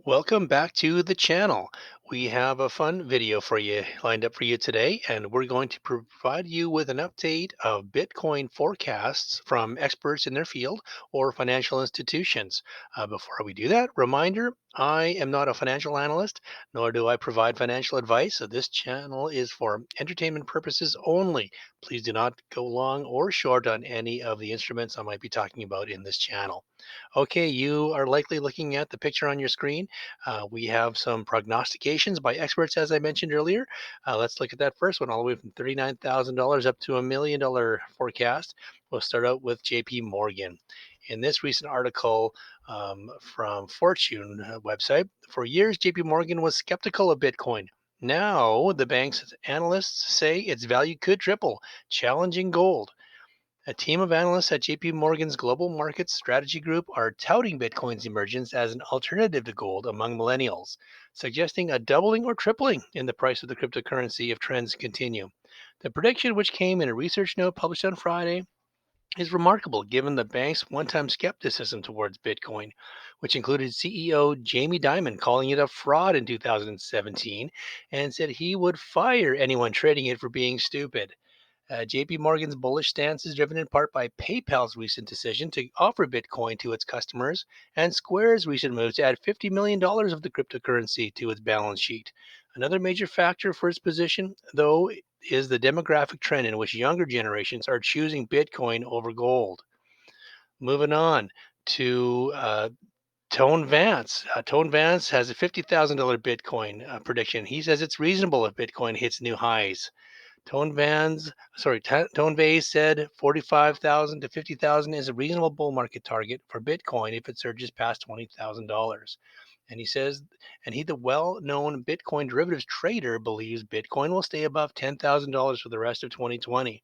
Welcome back to the channel. We have a fun video for you lined up for you today, and we're going to provide you with an update of Bitcoin forecasts from experts in their field or financial institutions. Before we do that, reminder I am not a financial analyst, nor do I provide financial advice. So this channel is for entertainment purposes only. Please do not go long or short on any of the instruments I might be talking about in this channel. Okay, you are likely looking at the picture on your screen. We have some prognostications by experts, as I mentioned earlier. Let's look at that first one, all the way from $39,000 up to $1 million forecast. We'll start out with JP Morgan. In this recent article from Fortune website, for years, JP Morgan was skeptical of Bitcoin. Now, the bank's analysts say its value could triple, challenging gold. A team of analysts at JP Morgan's Global Markets Strategy Group are touting Bitcoin's emergence as an alternative to gold among millennials, suggesting a doubling or tripling in the price of the cryptocurrency if trends continue. The prediction, which came in a research note published on Friday, is remarkable given the bank's one time skepticism towards Bitcoin, which included CEO Jamie Dimon calling it a fraud in 2017 and said he would fire anyone trading it for being stupid. JP Morgan's bullish stance is driven in part by PayPal's recent decision to offer Bitcoin to its customers and Square's recent move to add $50 million of the cryptocurrency to its balance sheet. Another major factor for its position, though, is the demographic trend in which younger generations are choosing Bitcoin over gold. Moving on to Tone Vance. Tone Vance has a $50,000 Bitcoin prediction. He says it's reasonable if Bitcoin hits new highs. Tone Vays said 45,000 to 50,000 is a reasonable bull market target for Bitcoin if it surges past $20,000. And he says, and he, the well-known Bitcoin derivatives trader, believes Bitcoin will stay above $10,000 for the rest of 2020.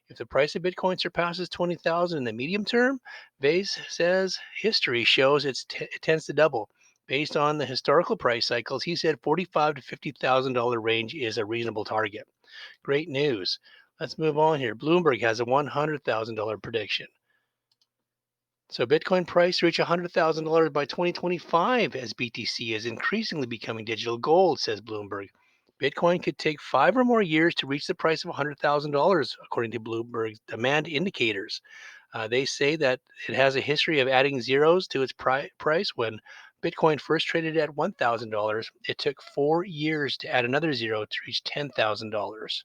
If the price of Bitcoin surpasses 20,000 in the medium term, Vays says history shows it tends to double. Based on the historical price cycles, he said 45 to $50,000 range is a reasonable target. Great news. Let's move on here. Bloomberg has a $100,000 prediction. So Bitcoin price reach $100,000 by 2025 as BTC is increasingly becoming digital gold, says Bloomberg. Bitcoin could take 5 or more years to reach the price of $100,000, according to Bloomberg's demand indicators. They say that it has a history of adding zeros to its price. When Bitcoin first traded at $1,000, it took 4 years to add another zero to reach $10,000.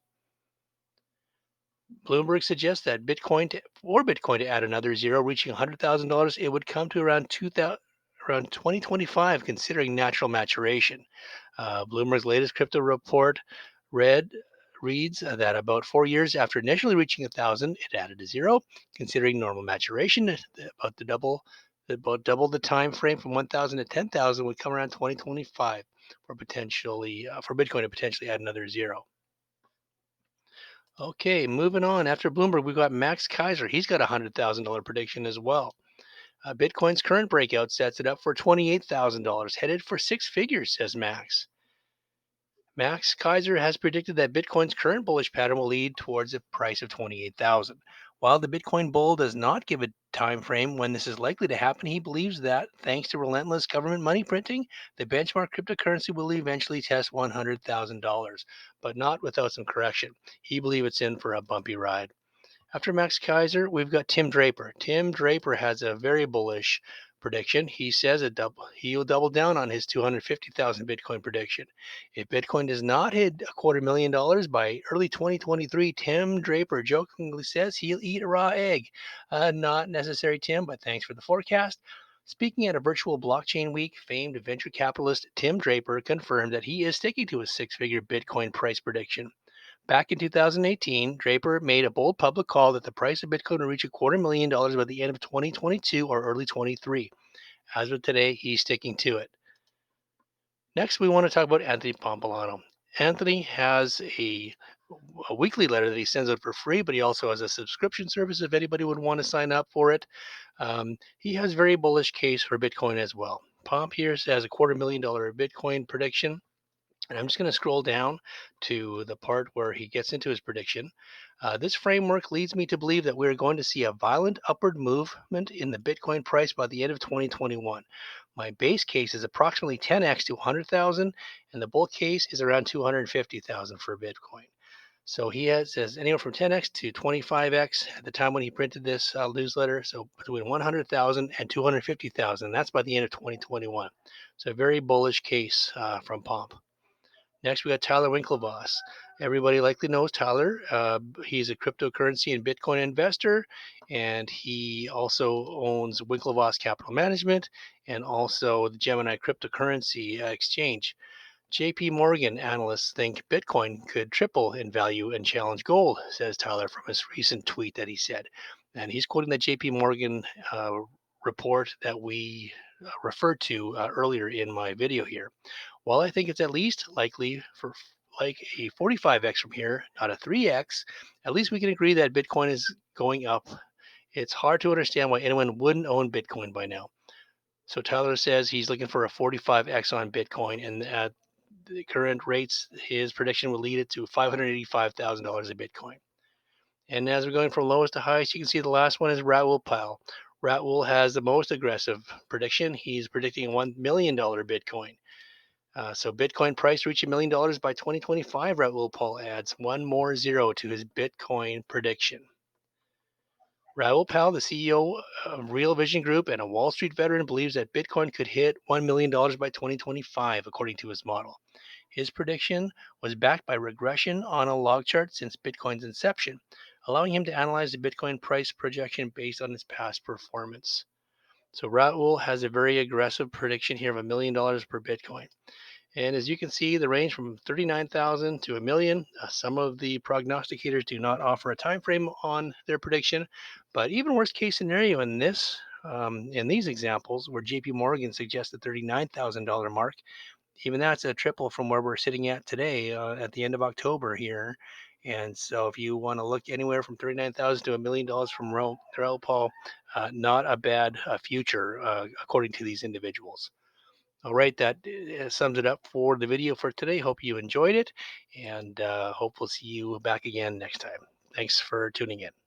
Bloomberg suggests that for Bitcoin to add another zero, reaching $100,000, it would come to around 2025, considering natural maturation. Bloomberg's latest crypto report read reads that about 4 years after initially reaching 1,000, it added a zero, considering normal maturation. About double the time frame from 1,000 to 10,000 would come around 2025 for Bitcoin to potentially add another zero. Okay, moving on. After Bloomberg, we've got Max Keiser. He's got a $100,000 prediction as well. Bitcoin's current breakout sets it up for $28,000, headed for six figures, says Max. Max Keiser has predicted that Bitcoin's current bullish pattern will lead towards a price of 28,000. While the Bitcoin bull does not give a time frame when this is likely to happen, he believes that thanks to relentless government money printing, the benchmark cryptocurrency will eventually test $100,000, but not without some correction. He believes it's in for a bumpy ride. After Max Keiser, we've got Tim Draper. Tim Draper has a very bullish prediction. He says he'll double down on his 250,000 Bitcoin prediction. If Bitcoin does not hit $250,000 by early 2023, Tim Draper jokingly says he'll eat a raw egg. Not necessary, Tim, but thanks for the forecast. Speaking at a virtual blockchain week, famed venture capitalist Tim Draper confirmed that he is sticking to his six-figure Bitcoin price prediction. Back in 2018, Draper made a bold public call that the price of Bitcoin would reach $250,000 by the end of 2022 or early 23. As of today, he's sticking to it. Next, we want to talk about Anthony Pomplano. Anthony has a weekly letter that he sends out for free, but he also has a subscription service if anybody would want to sign up for it. He has very bullish case for Bitcoin as well. Pomp here has a $250,000 Bitcoin prediction. And I'm just going to scroll down to the part where he gets into his prediction. This framework leads me to believe that we're going to see a violent upward movement in the Bitcoin price by the end of 2021. My base case is approximately 10x to 100,000, and the bull case is around 250,000 for Bitcoin. So says anywhere from 10x to 25x at the time when he printed this newsletter. So between 100,000 and 250,000. That's by the end of 2021. So a very bullish case from Pomp. Next, we got Tyler Winklevoss. Everybody likely knows Tyler. He's a cryptocurrency and Bitcoin investor, and he also owns Winklevoss Capital Management and also the Gemini cryptocurrency exchange. JP Morgan analysts think Bitcoin could triple in value and challenge gold, says Tyler from his recent tweet that he said. And he's quoting the JP Morgan report that we referred to earlier in my video here. While I think it's at least likely for like a 45x from here, not a 3x, at least we can agree that Bitcoin is going up. It's hard to understand why anyone wouldn't own Bitcoin by now. So Tyler says he's looking for a 45x on Bitcoin, and at the current rates, his prediction would lead it to $585,000 a Bitcoin. And as we're going from lowest to highest, you can see the last one is Raoul Pal. Raoul has the most aggressive prediction. He's predicting a $1 million Bitcoin. So Bitcoin price reach $1 million by 2025, Raoul Pal adds one more zero to his Bitcoin prediction. Raoul Pal, the CEO of Real Vision Group and a Wall Street veteran, believes that Bitcoin could hit $1 million by 2025, according to his model. His prediction was backed by regression on a log chart since Bitcoin's inception, allowing him to analyze the Bitcoin price projection based on its past performance. So Raoul has a very aggressive prediction here of $1 million per Bitcoin. And as you can see, the range from 39,000 to a million. Some of the prognosticators do not offer a time frame on their prediction, but even worst case scenario in these examples, where J.P. Morgan suggests the $39,000 mark, even that's a triple from where we're sitting at today at the end of October here. And so, if you want to look anywhere from 39,000 to $1 million from Raoul Pal, not a bad future according to these individuals. All right, that sums it up for the video for today. Hope you enjoyed it, and hope we'll see you back again next time. Thanks for tuning in.